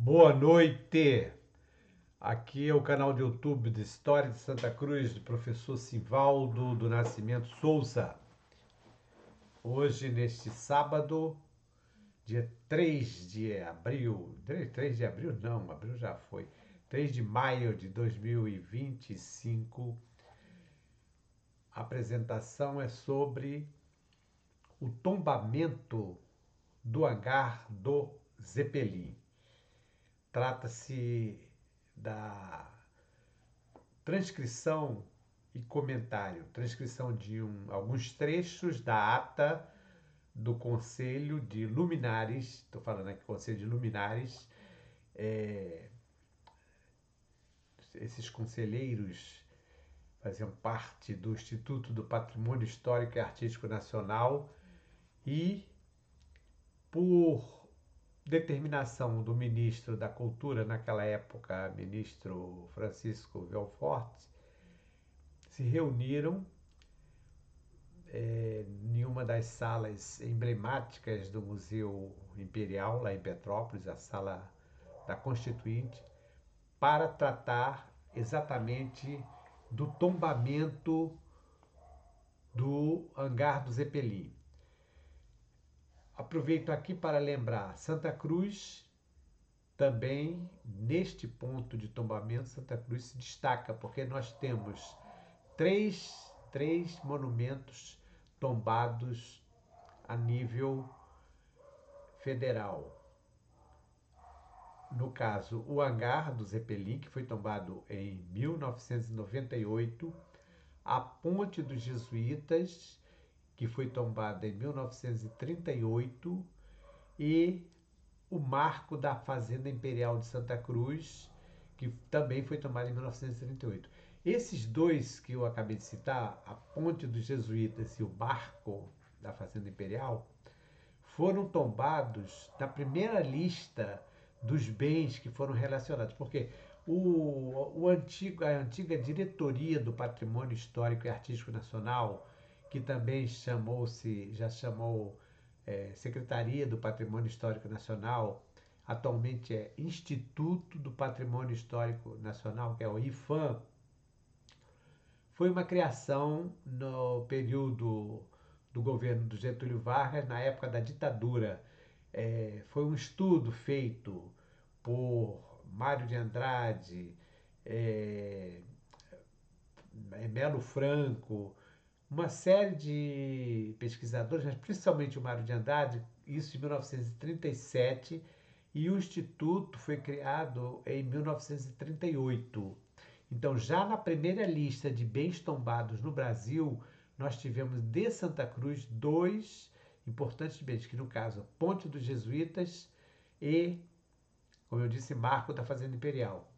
Boa noite! Aqui é o canal do YouTube de História de Santa Cruz, do professor Sivaldo do Nascimento Souza. Hoje, neste sábado, dia 3 de abril, 3 de abril não, abril já foi, 3 de maio de 2025, a apresentação é sobre o tombamento do hangar do Zeppelin. Trata-se da transcrição e comentário, transcrição de alguns trechos da ata do Conselho de Luminares, estou falando aqui Conselho de Luminares, esses conselheiros faziam parte do Instituto do Patrimônio Histórico e Artístico Nacional e, por determinação do ministro da Cultura naquela época, ministro Francisco Belfort, se reuniram em uma das salas emblemáticas do Museu Imperial, lá em Petrópolis, a sala da Constituinte, para tratar exatamente do tombamento do hangar do Zeppelin. Aproveito aqui para lembrar, Santa Cruz também, neste ponto de tombamento, Santa Cruz se destaca, porque nós temos três monumentos tombados a nível federal. No caso, o hangar do Zeppelin, que foi tombado em 1998, a Ponte dos Jesuítas, que foi tombada em 1938, e o Marco da Fazenda Imperial de Santa Cruz, que também foi tombado em 1938. Esses dois que eu acabei de citar, a Ponte dos Jesuítas e o Marco da Fazenda Imperial, foram tombados na primeira lista dos bens que foram relacionados, porque a antiga diretoria do Patrimônio Histórico e Artístico Nacional, que também já chamou Secretaria do Patrimônio Histórico Nacional, atualmente é Instituto do Patrimônio Histórico Nacional, que é o IFAM, foi uma criação no período do governo do Getúlio Vargas, na época da ditadura. Foi um estudo feito por Mário de Andrade, Melo Franco, uma série de pesquisadores, mas principalmente o Mário de Andrade, isso em 1937, e o Instituto foi criado em 1938. Então, já na primeira lista de bens tombados no Brasil, nós tivemos de Santa Cruz dois importantes bens, que no caso, Ponte dos Jesuítas e, como eu disse, Marco da Fazenda Imperial.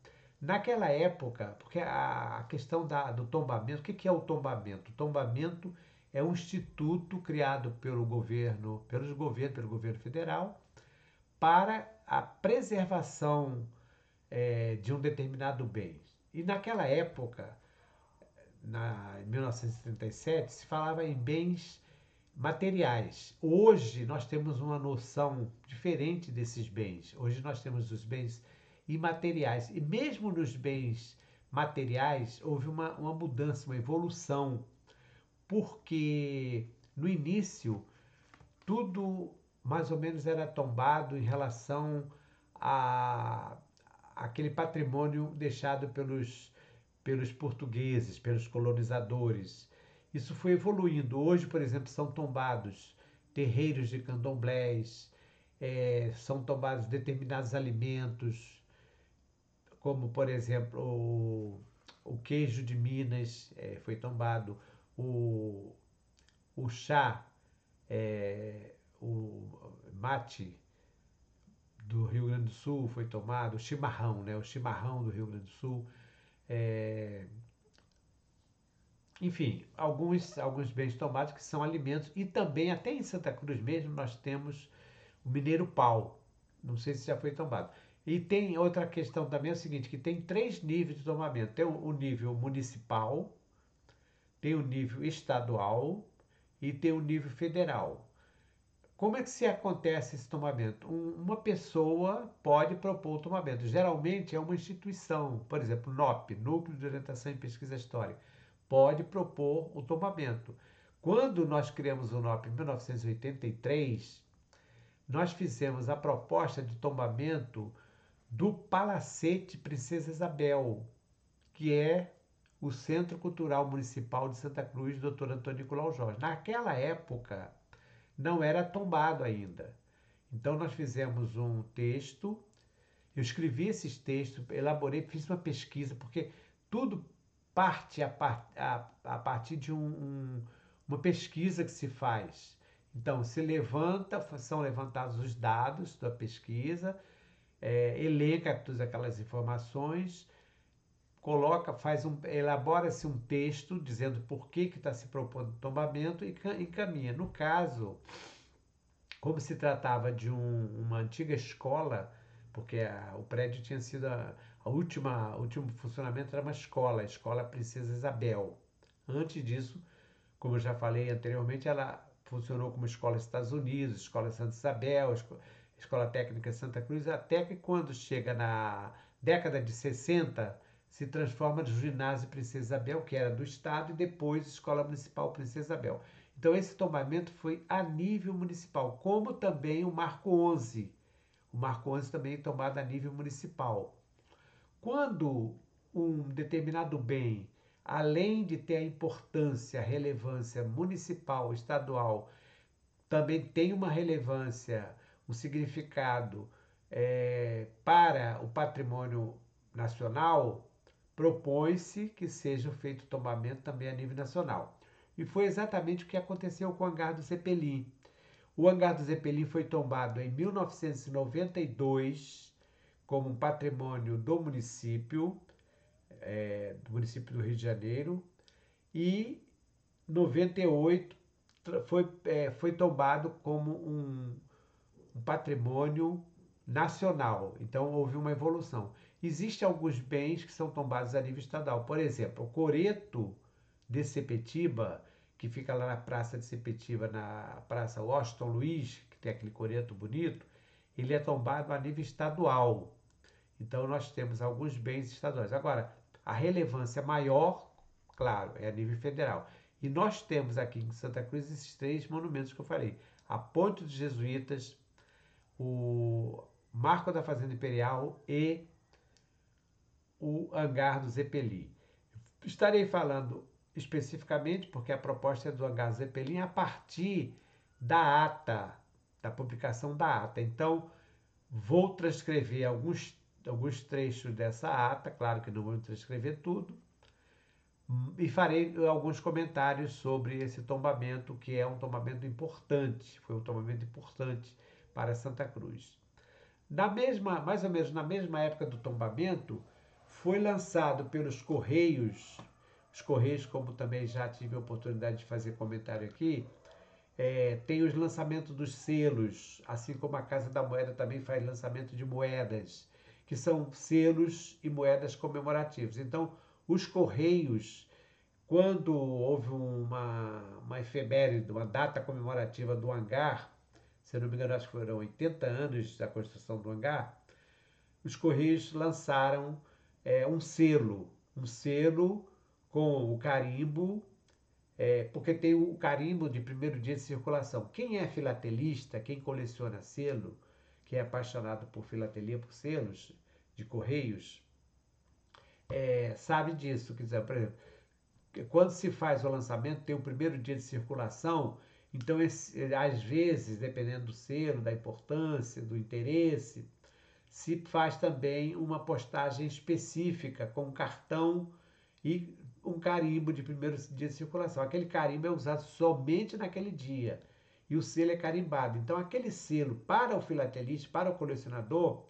Naquela época, porque a questão do tombamento, o que é o tombamento? O tombamento é um instituto criado pelo governo federal para a preservação de um determinado bem. E naquela época, em 1937, se falava em bens materiais. Hoje nós temos uma noção diferente desses bens. Hoje nós temos os bens imateriais. E mesmo nos bens materiais houve uma mudança, uma evolução, porque no início tudo mais ou menos era tombado em relação a aquele patrimônio deixado pelos portugueses, pelos colonizadores. Isso foi evoluindo. Hoje, por exemplo, são tombados terreiros de candomblés, são tombados determinados alimentos, como, por exemplo, o queijo de Minas foi tombado, o, o chá, o mate do Rio Grande do Sul foi tomado, o chimarrão, né? O chimarrão do Rio Grande do Sul. É, Enfim, alguns bens tomados que são alimentos, e também, até em Santa Cruz mesmo, nós temos o mineiro pau. Não sei se já foi tombado. E tem outra questão também, é o seguinte, que tem três níveis de tombamento. Tem o nível municipal, tem o nível estadual e tem o nível federal. como é que se acontece esse tombamento? Uma pessoa pode propor o tombamento. Geralmente é uma instituição, por exemplo, NOP, Núcleo de Orientação e Pesquisa Histórica, pode propor o tombamento. Quando nós criamos o NOP em 1983, nós fizemos a proposta de tombamento do Palacete Princesa Isabel, que é o Centro Cultural Municipal de Santa Cruz, Dr. Antônio Nicolau Jorge. Naquela época, não era tombado ainda. Então, nós fizemos um texto, eu escrevi esses textos, elaborei, fiz uma pesquisa, porque tudo parte a partir de uma pesquisa que se faz. Então, são levantados os dados da pesquisa, elenca todas aquelas informações, elabora-se um texto dizendo por que está se propondo o tombamento e encaminha. No caso, como se tratava de uma antiga escola, porque o prédio tinha sido o último funcionamento era uma escola, a Escola Princesa Isabel. Antes disso, como eu já falei anteriormente, ela funcionou como escola dos Estados Unidos, Escola Santa Isabel, Escola Técnica Santa Cruz, até que quando chega na década de 60, se transforma no Ginásio Princesa Isabel, que era do Estado, e depois Escola Municipal Princesa Isabel. Então, esse tombamento foi a nível municipal, como também o Marco 11. O Marco 11 também é tomado a nível municipal. Quando um determinado bem, além de ter a importância, a relevância municipal, estadual, também tem uma relevância, um significado para o patrimônio nacional, propõe-se que seja feito tombamento também a nível nacional. E foi exatamente o que aconteceu com o hangar do Zeppelin. O hangar do Zeppelin foi tombado em 1992 como um patrimônio do município do Rio de Janeiro, e 98 foi tombado como um patrimônio nacional. Então houve uma evolução. Existem alguns bens que são tombados a nível estadual. Por exemplo, o coreto de Sepetiba, que fica lá na Praça de Sepetiba, na Praça Washington Luiz, que tem aquele coreto bonito, ele é tombado a nível estadual. Então nós temos alguns bens estaduais. Agora, a relevância maior, claro, é a nível federal. E nós temos aqui em Santa Cruz esses três monumentos que eu falei: a Ponte dos Jesuítas, o Marco da Fazenda Imperial e o Hangar do Zeppelin. Estarei falando especificamente porque a proposta é do Hangar Zeppelin a partir da ata, da publicação da ata. Então, vou transcrever alguns trechos dessa ata, claro que não vou transcrever tudo, e farei alguns comentários sobre esse tombamento, que é um tombamento importante, foi um tombamento importante para Santa Cruz. Mais ou menos na mesma época do tombamento, foi lançado pelos Correios, os Correios, como também já tive a oportunidade de fazer comentário aqui, tem os lançamentos dos selos, assim como a Casa da Moeda também faz lançamento de moedas, que são selos e moedas comemorativos. Então, os Correios, quando houve uma efeméride, uma data comemorativa do hangar, se eu não me engano, acho que foram 80 anos da construção do hangar, os Correios lançaram um selo com o carimbo, porque tem o carimbo de primeiro dia de circulação. Quem é filatelista, quem coleciona selo, quem é apaixonado por filatelia, por selos de Correios, sabe disso. Quer dizer, por exemplo, quando se faz o lançamento, tem o primeiro dia de circulação, então às vezes, dependendo do selo, da importância, do interesse, se faz também uma postagem específica com um cartão e um carimbo de primeiro dia de circulação. Aquele carimbo é usado somente naquele dia e o selo é carimbado. Então, aquele selo para o filatelista, para o colecionador,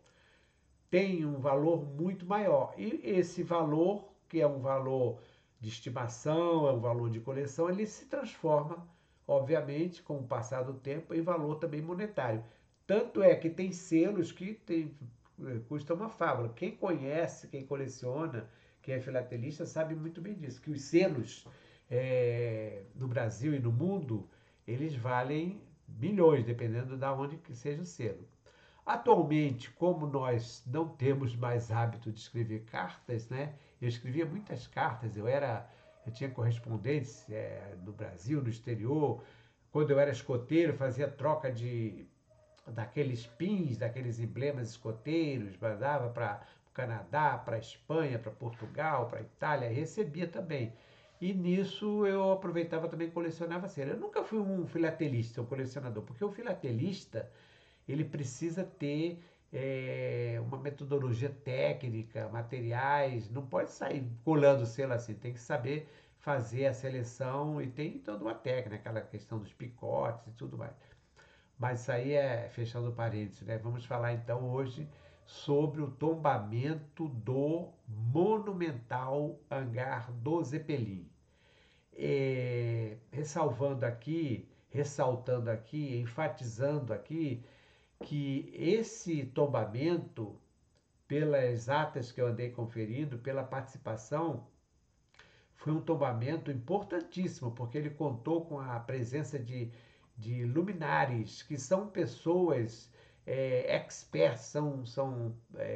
tem um valor muito maior. E esse valor, que é um valor de estimação, é um valor de coleção, ele se transforma, obviamente, com o passar do tempo, em valor também monetário. Tanto é que tem selos que custa uma fábula. Quem conhece, quem coleciona, quem é filatelista, sabe muito bem disso, que os selos no Brasil e no mundo, eles valem milhões, dependendo de onde que seja o selo. Atualmente, como nós não temos mais hábito de escrever cartas, né? Eu escrevia muitas cartas, eu tinha correspondência no Brasil, no exterior. Quando eu era escoteiro, fazia troca daqueles pins, daqueles emblemas escoteiros, mandava para o Canadá, para a Espanha, para Portugal, para a Itália, e recebia também. E nisso eu aproveitava também e colecionava cera. Eu nunca fui um filatelista, um colecionador, porque o filatelista ele precisa ter uma metodologia técnica, materiais, não pode sair colando selo assim, tem que saber fazer a seleção e tem toda uma técnica, aquela questão dos picotes e tudo mais. Mas isso aí é fechando parênteses, né? Vamos falar então hoje sobre o tombamento do monumental hangar do Zeppelin. Ressaltando aqui, enfatizando aqui, que esse tombamento, pelas atas que eu andei conferindo, pela participação, foi um tombamento importantíssimo, porque ele contou com a presença de luminares, que são pessoas experts, são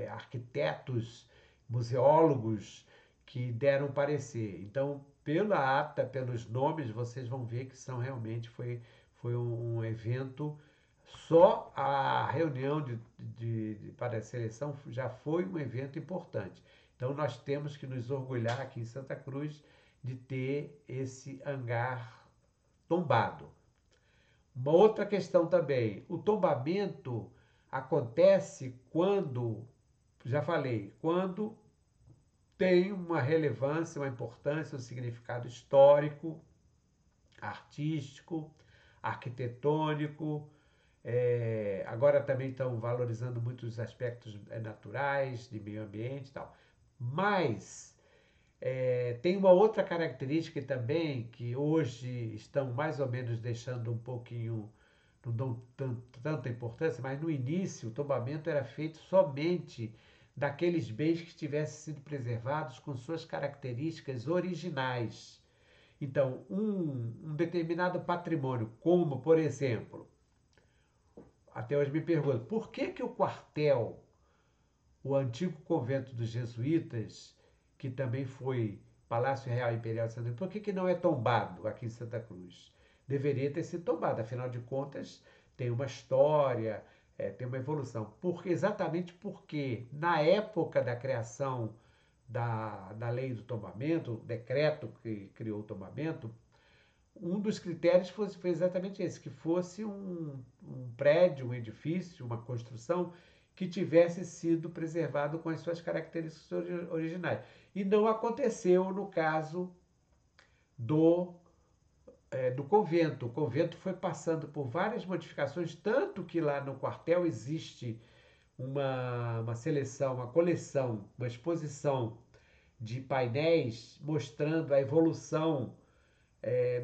arquitetos, museólogos que deram parecer. Então, pela ata, pelos nomes, vocês vão ver que são realmente foi um evento. Só a reunião para a seleção já foi um evento importante. Então, nós temos que nos orgulhar aqui em Santa Cruz de ter esse hangar tombado. Uma outra questão também, o tombamento acontece quando, já falei, quando tem uma relevância, uma importância, um significado histórico, artístico, arquitetônico. Agora também estão valorizando muito os aspectos naturais, de meio ambiente e tal. Mas tem uma outra característica também que hoje estão mais ou menos deixando um pouquinho, não dão tanta importância, mas no início o tombamento era feito somente daqueles bens que tivessem sido preservados com suas características originais. Então, um determinado patrimônio, como por exemplo, até hoje me pergunto, por que o quartel, o antigo convento dos jesuítas, que também foi Palácio Real Imperial de Santa Cruz, por que não é tombado aqui em Santa Cruz? Deveria ter sido tombado, afinal de contas, tem uma história, tem uma evolução. Exatamente porque, na época da criação da lei do tombamento, o decreto que criou o tombamento, um dos critérios foi exatamente esse, que fosse um prédio, um edifício, uma construção que tivesse sido preservado com as suas características originais. E não aconteceu no caso do, do convento. O convento foi passando por várias modificações, tanto que lá no quartel existe uma seleção, uma coleção, uma exposição de painéis mostrando a evolução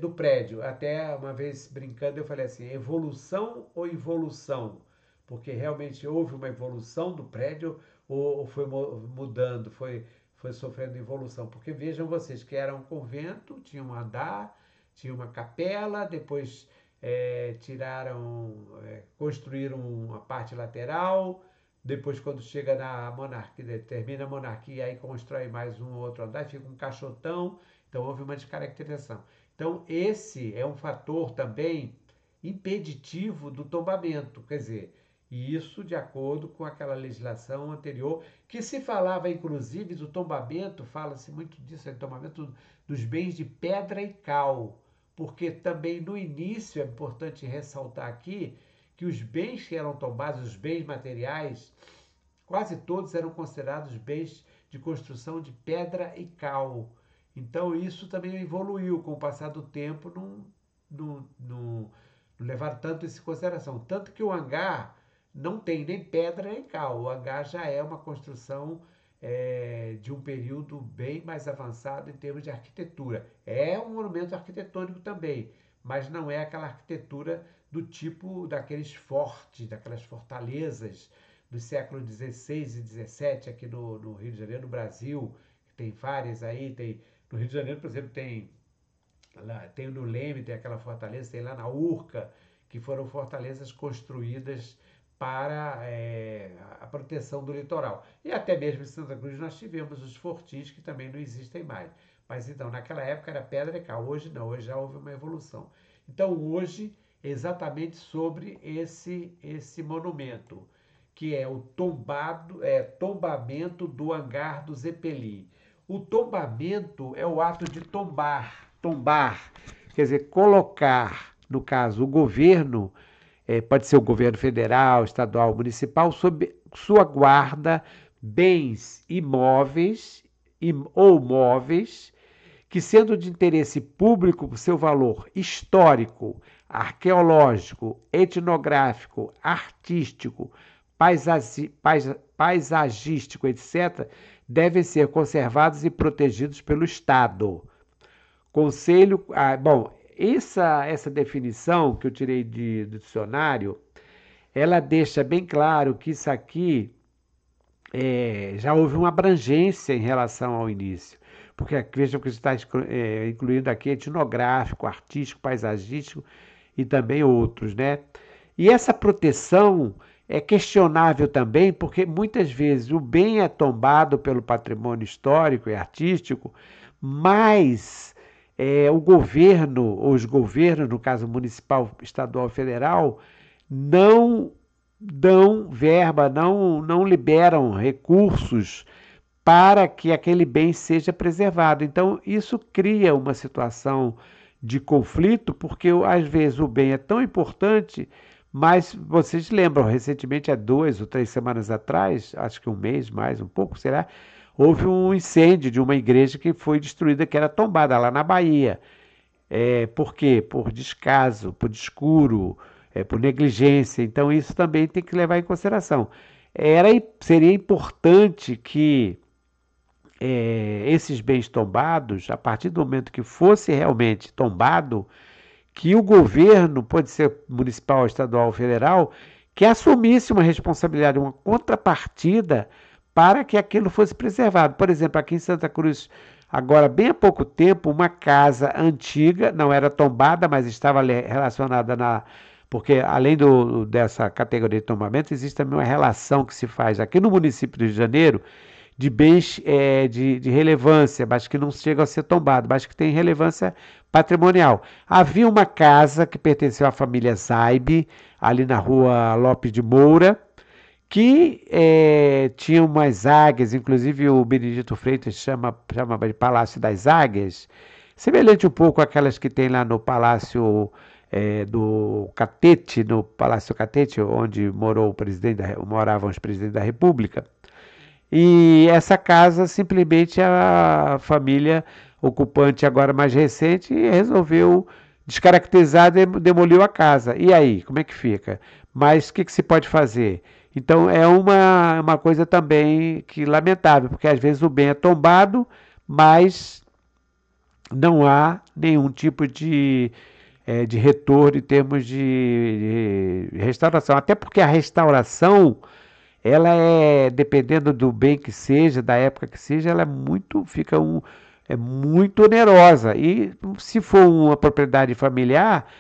do prédio. Até uma vez brincando, eu falei assim: evolução ou evolução? Porque realmente houve uma evolução do prédio ou foi mudando, foi sofrendo evolução. Porque vejam vocês que era um convento, tinha um andar, tinha uma capela, depois construíram uma parte lateral. Depois, quando chega na monarquia, termina a monarquia, aí constrói mais um outro andar, fica um caixotão. Então, houve uma descaracterização. Então, esse é um fator também impeditivo do tombamento, quer dizer, e isso de acordo com aquela legislação anterior, que se falava inclusive do tombamento, fala-se muito disso, do tombamento dos bens de pedra e cal, porque também no início é importante ressaltar aqui que os bens que eram tombados, os bens materiais, quase todos eram considerados bens de construção de pedra e cal. Então isso também evoluiu com o passar do tempo, não levaram tanto isso em consideração. Tanto que o hangar não tem nem pedra nem cal. O hangar já é uma construção de um período bem mais avançado em termos de arquitetura. É um monumento arquitetônico também, mas não é aquela arquitetura do tipo daqueles fortes, daquelas fortalezas do século XVI e XVII aqui no Rio de Janeiro, no Brasil. Tem várias aí, no Rio de Janeiro, por exemplo, tem no Leme, tem aquela fortaleza, tem lá na Urca, que foram fortalezas construídas para a proteção do litoral. E até mesmo em Santa Cruz nós tivemos os fortis, que também não existem mais. Mas então, naquela época era pedra e cal, hoje não, hoje já houve uma evolução. Então, hoje, exatamente sobre esse monumento, que é o tombamento do hangar do Zeppelin. O tombamento é o ato de tombar, quer dizer, colocar, no caso, o governo, pode ser o governo federal, estadual, municipal, sob sua guarda, bens imóveis ou móveis, que sendo de interesse público por seu valor histórico, arqueológico, etnográfico, artístico, paisagístico, etc., devem ser conservados e protegidos pelo Estado. Conselho. Bom, essa definição que eu tirei do dicionário, ela deixa bem claro que isso aqui já houve uma abrangência em relação ao início. Porque vejam que está incluindo aqui etnográfico, artístico, paisagístico e também outros, né? E essa proteção é questionável também, porque muitas vezes o bem é tombado pelo patrimônio histórico e artístico, mas o governo, ou os governos, no caso municipal, estadual, federal, não dão verba, não liberam recursos para que aquele bem seja preservado. Então, isso cria uma situação de conflito, porque às vezes o bem é tão importante, mas vocês lembram, recentemente, há 2 ou 3 semanas atrás, acho que um mês, mais um pouco, será? Houve um incêndio de uma igreja que foi destruída, que era tombada lá na Bahia. Por quê? Por descaso, por descuro, por negligência. Então, isso também tem que levar em consideração. Seria importante que esses bens tombados, a partir do momento que fosse realmente tombado, que o governo, pode ser municipal, estadual ou federal, que assumisse uma responsabilidade, uma contrapartida para que aquilo fosse preservado. Por exemplo, aqui em Santa Cruz, agora bem há pouco tempo, uma casa antiga, não era tombada, mas estava relacionada porque além dessa categoria de tombamento, existe também uma relação que se faz aqui no município do Rio de Janeiro, de bens de relevância, mas que não chegam a ser tombados, mas que tem relevância patrimonial. Havia uma casa que pertenceu à família Zaib, ali na rua Lopes de Moura, que tinha umas águias, inclusive o Benedito Freitas chama de Palácio das Águias, semelhante um pouco àquelas que tem lá no Palácio do Catete, no Palácio Catete, onde moravam os presidentes da República. E essa casa, simplesmente a família ocupante agora mais recente resolveu descaracterizar, demoliu a casa. E aí, como é que fica? Mas o que se pode fazer? Então é uma coisa também que lamentável, porque às vezes o bem é tombado, mas não há nenhum tipo de retorno em termos de restauração. Até porque a restauração, ela dependendo do bem que seja, da época que seja, ela é muito onerosa. E se for uma propriedade familiar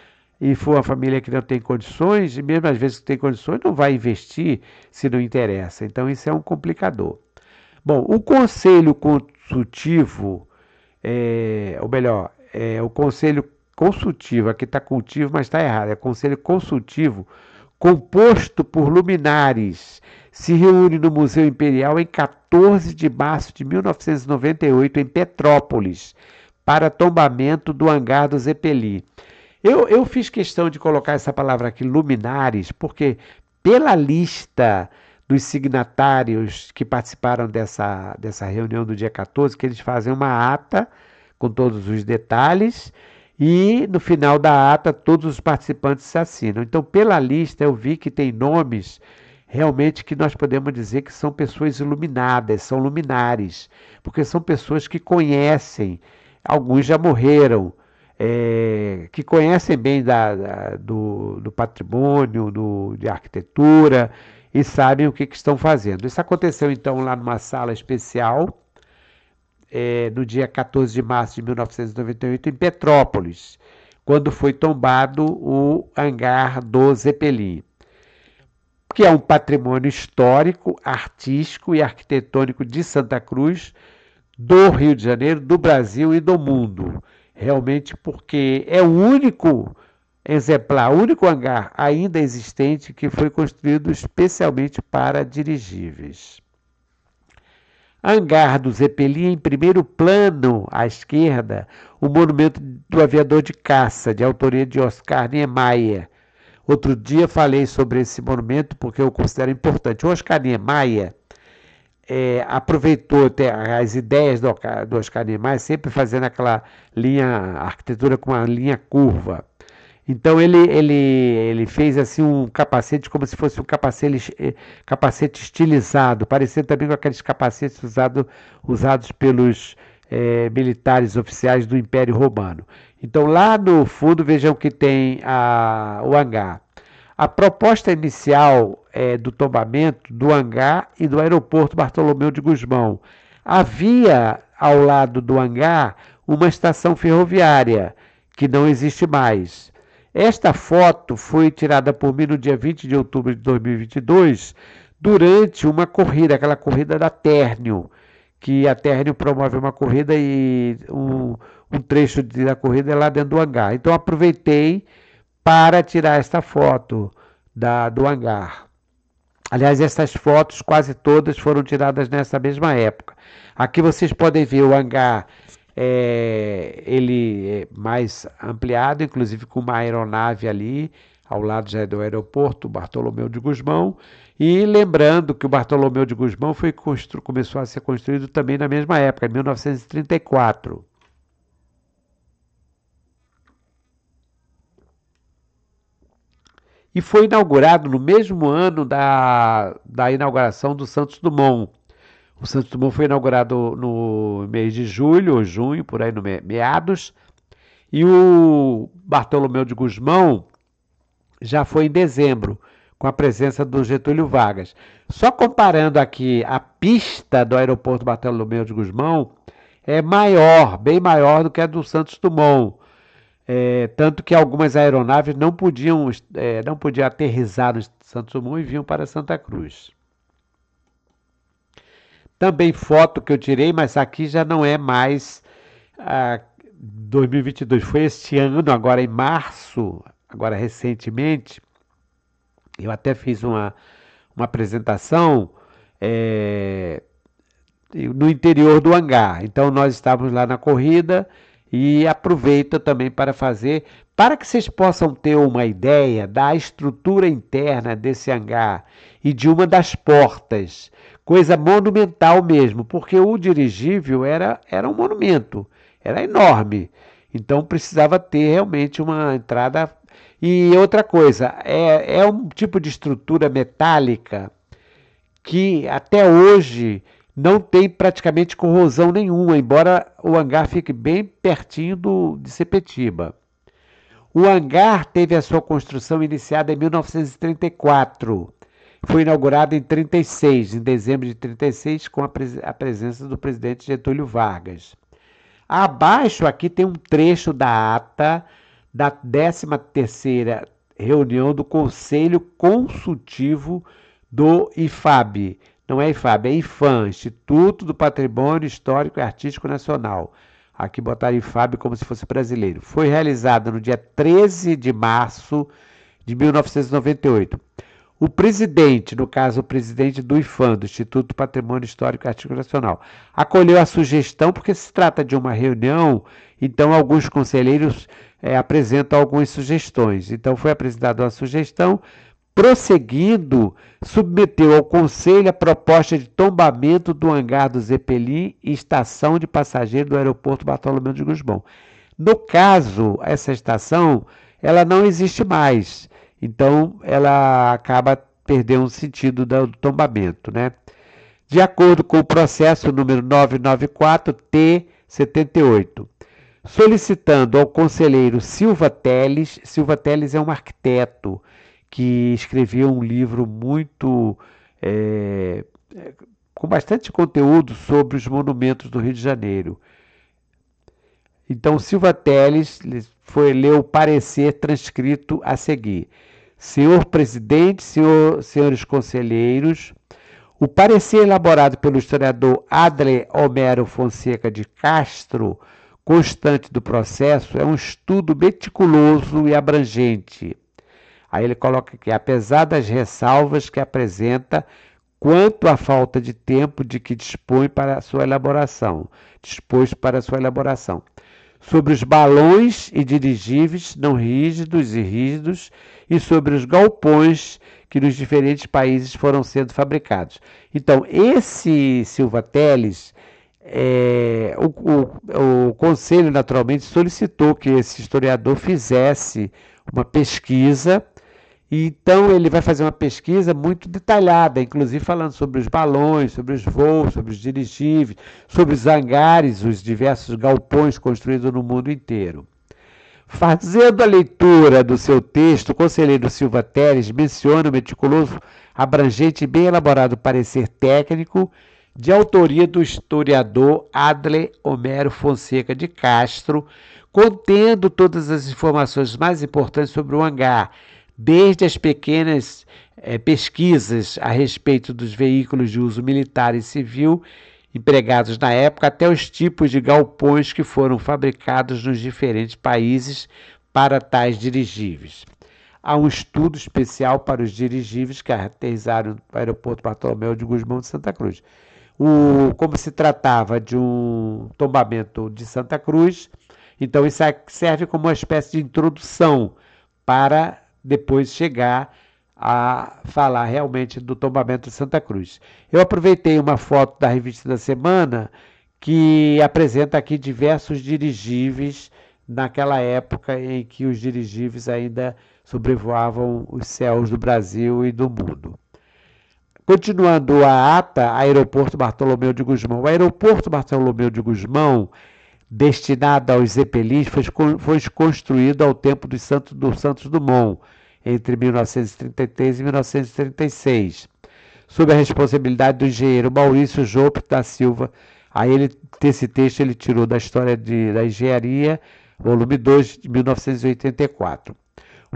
e for uma família que não tem condições, e mesmo às vezes que tem condições, não vai investir se não interessa. Então isso é um complicador. Bom, o conselho consultivo, ou melhor, o conselho consultivo, aqui está cultivo, mas está errado, é conselho consultivo, composto por luminares, se reúne no Museu Imperial em 14 de março de 1998, em Petrópolis, para tombamento do hangar do Zeppelin. Eu fiz questão de colocar essa palavra aqui, luminares, porque pela lista dos signatários que participaram dessa reunião do dia 14, que eles fazem uma ata com todos os detalhes, e no final da ata todos os participantes se assinam. Então, pela lista, eu vi que tem nomes realmente que nós podemos dizer que são pessoas iluminadas, são luminares, porque são pessoas que conhecem, alguns já morreram, que conhecem bem do patrimônio, de arquitetura, e sabem o que estão fazendo. Isso aconteceu então lá numa sala especial, no dia 14 de março de 1998, em Petrópolis, quando foi tombado o hangar do Zeppelin, que é um patrimônio histórico, artístico e arquitetônico de Santa Cruz, do Rio de Janeiro, do Brasil e do mundo. Realmente, porque é o único exemplar, o único hangar ainda existente que foi construído especialmente para dirigíveis. Hangar do Zeppelin, em primeiro plano, à esquerda, o monumento do aviador de caça, de autoria de Oscar Niemeyer. Outro dia falei sobre esse monumento porque eu considero importante. O Oscar Niemeyer aproveitou as ideias do Oscar Niemeyer, sempre fazendo aquela linha, arquitetura com uma linha curva. Então ele fez assim um capacete como se fosse um capacete estilizado, parecendo também com aqueles capacetes usados pelos militares oficiais do Império Romano. Então lá no fundo vejam que tem o hangar. A proposta inicial do tombamento do hangar e do aeroporto Bartolomeu de Gusmão. Havia ao lado do hangar uma estação ferroviária que não existe mais. Esta foto foi tirada por mim no dia 20 de outubro de 2022, durante uma corrida, aquela corrida da Térnio, que a Térnio promove uma corrida e um trecho da corrida é lá dentro do hangar. Então aproveitei para tirar esta foto do hangar. Aliás, essas fotos quase todas foram tiradas nessa mesma época. Aqui vocês podem ver o hangar, ele é mais ampliado, inclusive com uma aeronave ali, ao lado já do aeroporto Bartolomeu de Gusmão. E lembrando que o Bartolomeu de Gusmão começou a ser construído também na mesma época, em 1934. E foi inaugurado no mesmo ano da inauguração do Santos Dumont. O Santos Dumont foi inaugurado no mês de julho ou junho, por aí no meados, e o Bartolomeu de Gusmão já foi em dezembro, com a presença do Getúlio Vargas. Só comparando aqui, a pista do aeroporto Bartolomeu de Gusmão é maior, bem maior do que a do Santos Dumont. Tanto que algumas aeronaves não podiam aterrissar no Santos Dumont e vinham para Santa Cruz. Também foto que eu tirei, mas aqui já não é mais 2022, foi este ano, agora em março, agora recentemente, eu até fiz uma apresentação no interior do hangar. Então nós estávamos lá na corrida e aproveito também para que vocês possam ter uma ideia da estrutura interna desse hangar e de uma das portas, coisa monumental mesmo, porque o dirigível era um monumento, era enorme, então precisava ter realmente uma entrada. E outra coisa, é um tipo de estrutura metálica que até hoje não tem praticamente corrosão nenhuma, embora o hangar fique bem pertinho de Sepetiba. O hangar teve a sua construção iniciada em 1934. Foi inaugurado em 36, em dezembro de 36, com a presença do presidente Getúlio Vargas. Abaixo aqui tem um trecho da ata da 13ª reunião do Conselho Consultivo do IFAB. Não é IFAB, é IFAM, Instituto do Patrimônio Histórico e Artístico Nacional. Aqui botaram IFAB como se fosse brasileiro. Foi realizada no dia 13 de março de 1998. O presidente, no caso o presidente do IFAM, do Instituto do Patrimônio Histórico e Artístico Nacional, acolheu a sugestão, porque se trata de uma reunião, então alguns conselheiros apresentam algumas sugestões. Então foi apresentada uma sugestão, prosseguindo, submeteu ao Conselho a proposta de tombamento do hangar do Zeppelin e estação de passageiro do aeroporto Bartolomeu de Gusmão. No caso, essa estação, ela não existe mais, então ela acaba perdendo o sentido do tombamento, né? De acordo com o processo número 994-T78, solicitando ao conselheiro Silva Teles é um arquiteto, que escreveu um livro muito com bastante conteúdo sobre os monumentos do Rio de Janeiro. Então, Silva Teles foi ler o parecer transcrito a seguir. Senhor presidente, senhores conselheiros, o parecer elaborado pelo historiador Adler Homero Fonseca de Castro, constante do processo, é um estudo meticuloso e abrangente. Aí ele coloca aqui, apesar das ressalvas que apresenta quanto à falta de tempo de que dispôs para a sua elaboração, sobre os balões e dirigíveis não rígidos e rígidos e sobre os galpões que nos diferentes países foram sendo fabricados. Então, esse Silva Teles, o Conselho naturalmente solicitou que esse historiador fizesse uma pesquisa. Então ele vai fazer uma pesquisa muito detalhada, inclusive falando sobre os balões, sobre os voos, sobre os dirigíveis, sobre os hangares, os diversos galpões construídos no mundo inteiro. Fazendo a leitura do seu texto, o conselheiro Silva Teles menciona o meticuloso, abrangente e bem elaborado parecer técnico de autoria do historiador Adler Homero Fonseca de Castro, contendo todas as informações mais importantes sobre o hangar, desde as pequenas pesquisas a respeito dos veículos de uso militar e civil empregados na época, até os tipos de galpões que foram fabricados nos diferentes países para tais dirigíveis. Há um estudo especial para os dirigíveis que aterrissaram no aeroporto Bartolomeu de Gusmão de Santa Cruz. Como se tratava de um tombamento de Santa Cruz, então isso serve como uma espécie de introdução para depois chegar a falar realmente do tombamento de Santa Cruz. Eu aproveitei uma foto da revista da semana que apresenta aqui diversos dirigíveis naquela época em que os dirigíveis ainda sobrevoavam os céus do Brasil e do mundo. Continuando a ata, Aeroporto Bartolomeu de Gusmão. O Aeroporto Bartolomeu de Gusmão, destinado aos Zeppelins, foi construído ao tempo do Santos Dumont, entre 1933 e 1936, sob a responsabilidade do engenheiro Maurício Jope da Silva. Aí desse texto ele tirou da História da Engenharia, volume 2, de 1984.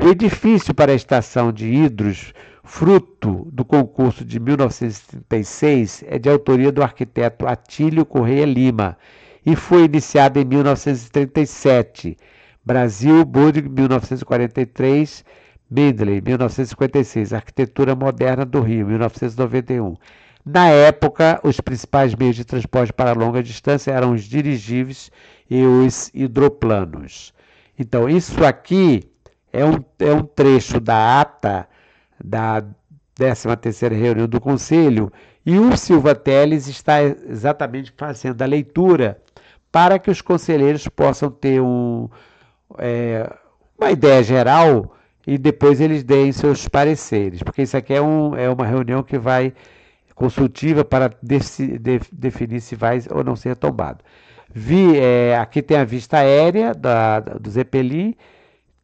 O edifício para a estação de Hidros, fruto do concurso de 1936, é de autoria do arquiteto Atílio Correia Lima e foi iniciado em 1937. Brasil, Budg, 1943, Mendeley, 1956, Arquitetura Moderna do Rio, 1991. Na época, os principais meios de transporte para longa distância eram os dirigíveis e os hidroplanos. Então, isso aqui é um trecho da ata da 13ª reunião do Conselho e o Silva Teles está exatamente fazendo a leitura para que os conselheiros possam ter uma ideia geral e depois eles deem seus pareceres, porque isso aqui é uma reunião que vai consultiva para definir se vai ou não ser tombado. Aqui tem a vista aérea do Zeppelin,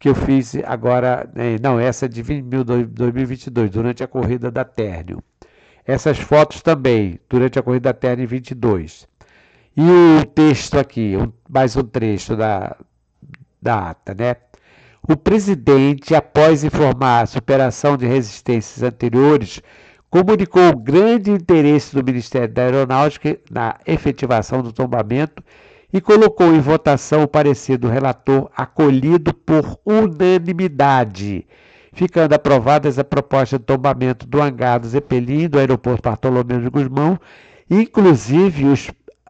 que eu fiz agora, essa é de 2022, durante a corrida da Térnio. Essas fotos também, durante a corrida da Térnio em 22. E o texto aqui, mais um trecho da ata, né? O presidente, após informar a superação de resistências anteriores, comunicou o grande interesse do Ministério da Aeronáutica na efetivação do tombamento e colocou em votação o parecer do relator acolhido por unanimidade, ficando aprovadas a proposta de tombamento do hangar do Zeppelin do aeroporto Bartolomeu de Gusmão, inclusive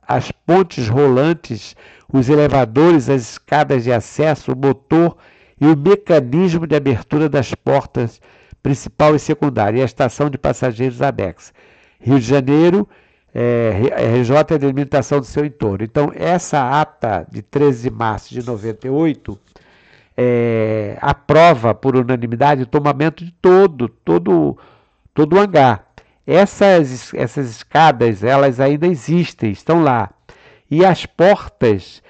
as pontes rolantes, os elevadores, as escadas de acesso, o motor e o mecanismo de abertura das portas principal e secundária e a estação de passageiros anexa. Rio de Janeiro, RJ é delimitação do seu entorno. Então, essa ata de 13 de março de 98 aprova por unanimidade o tombamento de todo o hangar. Essas escadas, elas ainda existem, estão lá. E as portas,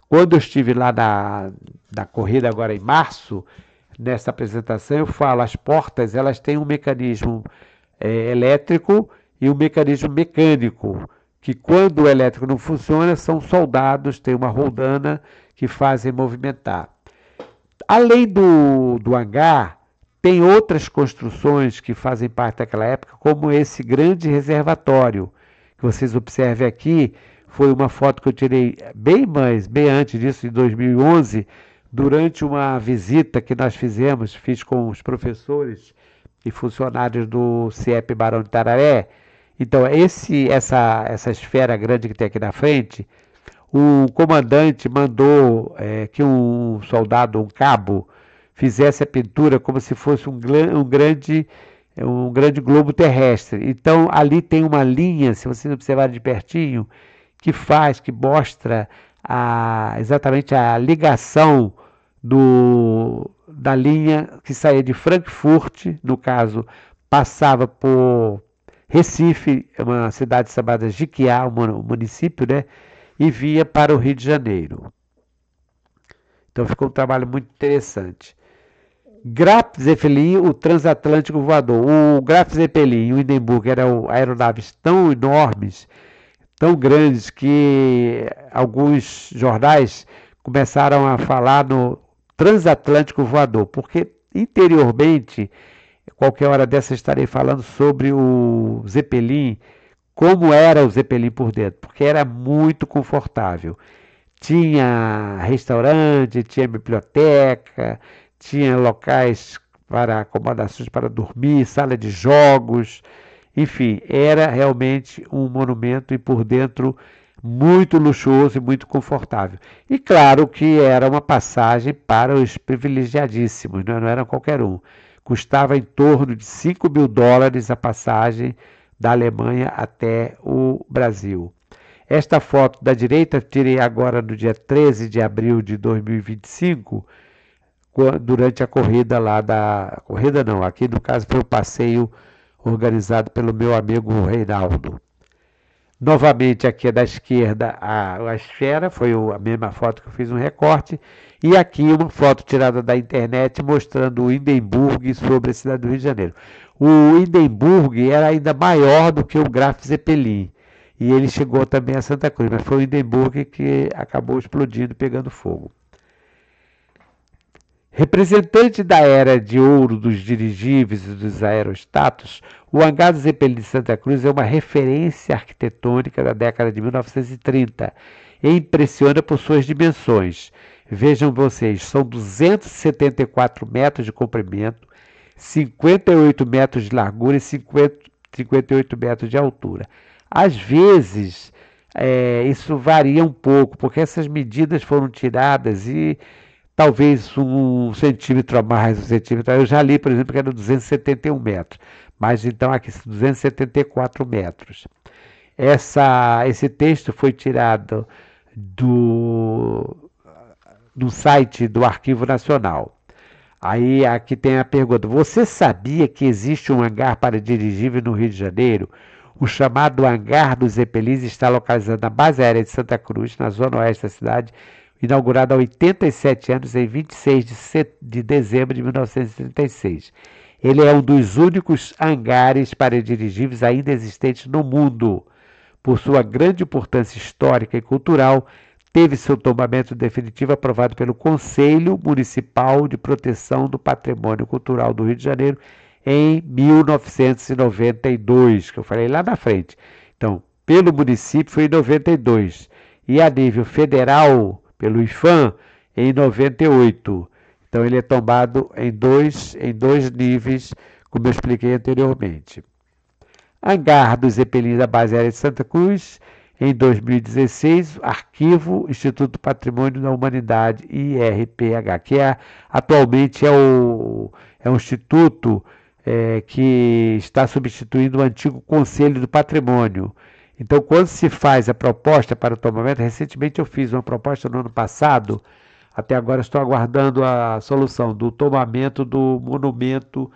quando eu estive lá na corrida agora em março, nessa apresentação eu falo, as portas elas têm um mecanismo elétrico e um mecanismo mecânico, que quando o elétrico não funciona, são soldados, tem uma roldana que fazem movimentar. Além do hangar, tem outras construções que fazem parte daquela época, como esse grande reservatório que vocês observem aqui. Foi uma foto que eu tirei bem antes disso, em 2011, durante uma visita que nós fiz com os professores e funcionários do CIEP Barão de Tararé. Então, essa esfera grande que tem aqui na frente, o comandante mandou que um soldado, um cabo, fizesse a pintura como se fosse um grande globo terrestre. Então, ali tem uma linha, se vocês observarem de pertinho, que mostra exatamente a ligação da linha que saía de Frankfurt, no caso, passava por Recife, uma cidade chamada Jiquiá, um município, né? E via para o Rio de Janeiro. Então ficou um trabalho muito interessante. Graf Zeppelin, o transatlântico voador. O Graf Zeppelin e o Hindenburg eram aeronaves tão enormes, tão grandes, que alguns jornais começaram a falar no transatlântico voador, porque interiormente, qualquer hora dessa estarei falando sobre o Zeppelin, como era o Zeppelin por dentro, porque era muito confortável. Tinha restaurante, tinha biblioteca, tinha locais para acomodações para dormir, sala de jogos, enfim, era realmente um monumento e por dentro muito luxuoso e muito confortável. E claro que era uma passagem para os privilegiadíssimos, não era qualquer um. Custava em torno de US$ 5.000 a passagem da Alemanha até o Brasil. Esta foto da direita tirei agora no dia 13 de abril de 2025, durante a corrida Corrida não, aqui no caso foi o passeio organizado pelo meu amigo Reinaldo. Novamente aqui da esquerda a esfera, foi a mesma foto que eu fiz um recorte, e aqui uma foto tirada da internet mostrando o Hindenburg sobre a cidade do Rio de Janeiro. O Hindenburg era ainda maior do que o Graf Zeppelin, e ele chegou também a Santa Cruz, mas foi o Hindenburg que acabou explodindo, pegando fogo. Representante da era de ouro dos dirigíveis e dos aerostatos, o hangar do Zeppelin de Santa Cruz é uma referência arquitetônica da década de 1930 e impressiona por suas dimensões. Vejam vocês, são 274 metros de comprimento, 58 metros de largura e 58 metros de altura. Às vezes, isso varia um pouco, porque essas medidas foram tiradas e talvez 1 centímetro a mais, 1 centímetro. Eu já li, por exemplo, que era 271 metros, mas então aqui são 274 metros. Esse texto foi tirado do site do Arquivo Nacional. Aí aqui tem a pergunta: você sabia que existe um hangar para dirigível no Rio de Janeiro? O chamado hangar dos Zeppelins está localizado na base aérea de Santa Cruz, na zona oeste da cidade, inaugurado há 87 anos, em 26 de dezembro de 1936. Ele é um dos únicos hangares para dirigíveis ainda existentes no mundo. Por sua grande importância histórica e cultural, teve seu tombamento definitivo aprovado pelo Conselho Municipal de Proteção do Patrimônio Cultural do Rio de Janeiro em 1992, que eu falei lá na frente. Então, pelo município foi em 92 e a nível federal, pelo IFAM, em 98. Então ele é tombado em dois níveis, como eu expliquei anteriormente. Hangar do Zeppelin da Base Aérea de Santa Cruz, em 2016, Arquivo Instituto Patrimônio da Humanidade, IRPH, que atualmente é um instituto que está substituindo o antigo Conselho do Patrimônio. Então, quando se faz a proposta para o tombamento, recentemente eu fiz uma proposta no ano passado, até agora estou aguardando a solução do tombamento do monumento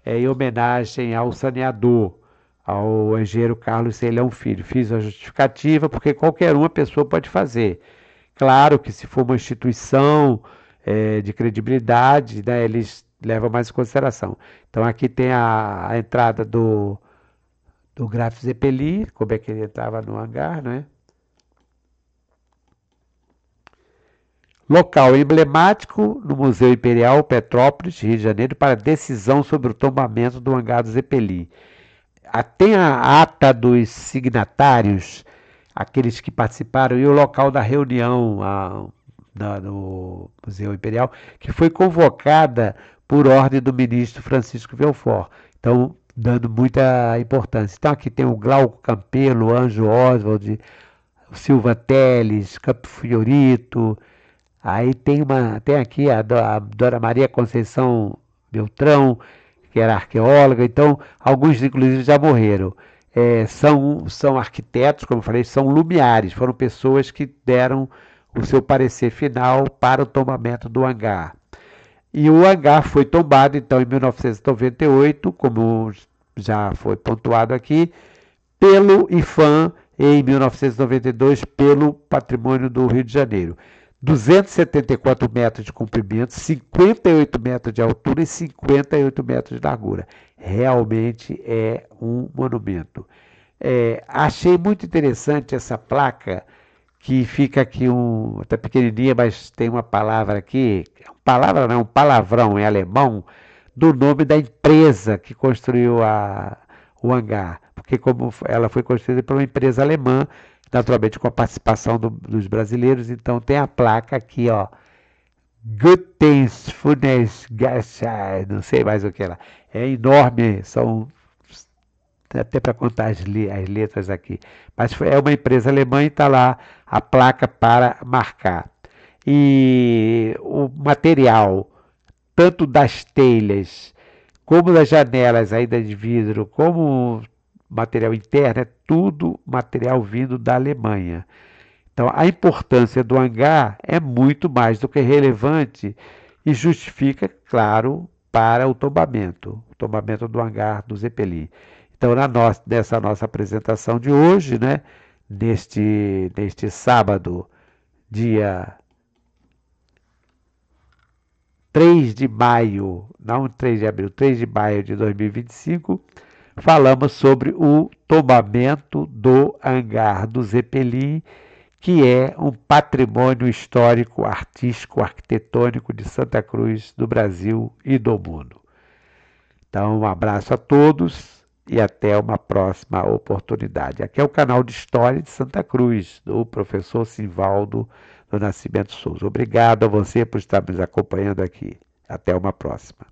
em homenagem ao saneador, ao engenheiro Carlos Ceilhão Filho. Fiz a justificativa, porque qualquer uma pessoa pode fazer. Claro que se for uma instituição de credibilidade, né, eles levam mais em consideração. Então, aqui tem a entrada do Graf Zeppelin, como é que ele entrava no hangar, né? Local emblemático no Museu Imperial Petrópolis, Rio de Janeiro, para decisão sobre o tombamento do hangar do Zeppelin. Tem a ata dos signatários, aqueles que participaram, e o local da reunião no Museu Imperial, que foi convocada por ordem do ministro Francisco Belfort. Então, dando muita importância. Então, aqui tem o Glauco Campelo, Anjo Oswald, Silva Teles, Campo Fiorito. Aí tem aqui a Dona Maria Conceição Beltrão, que era arqueóloga. Então, alguns inclusive já morreram. São arquitetos, como eu falei, são lumiares, foram pessoas que deram o seu parecer final para o tombamento do hangar. E o hangar foi tombado, então, em 1998, como já foi pontuado aqui, pelo IFAM, em 1992, pelo Patrimônio do Rio de Janeiro. 274 metros de comprimento, 58 metros de altura e 58 metros de largura. Realmente é um monumento. Achei muito interessante essa placa, que fica aqui tá pequenininha, mas tem uma palavra aqui, palavra não, um palavrão em alemão, do nome da empresa que construiu o hangar, porque como ela foi construída por uma empresa alemã, naturalmente com a participação dos brasileiros, então tem a placa aqui, ó, Gutensfunesgascha, não sei mais o que lá, é enorme, são até para contar as letras aqui, mas é uma empresa alemã e está lá a placa para marcar. E o material, tanto das telhas, como das janelas ainda de vidro, como material interno, é tudo material vindo da Alemanha. Então, a importância do hangar é muito mais do que relevante e justifica, claro, para o tombamento do hangar do Zeppelin. Então, nessa nossa apresentação de hoje, né, neste sábado, dia 3 de maio, não 3 de abril, 3 de maio de 2025, falamos sobre o tombamento do hangar do Zeppelin, que é um patrimônio histórico, artístico, arquitetônico de Santa Cruz, do Brasil e do mundo. Então, um abraço a todos e até uma próxima oportunidade. Aqui é o canal de História de Santa Cruz, do professor Simvaldo do Nascimento Souza. Obrigado a você por estar nos acompanhando aqui. Até uma próxima.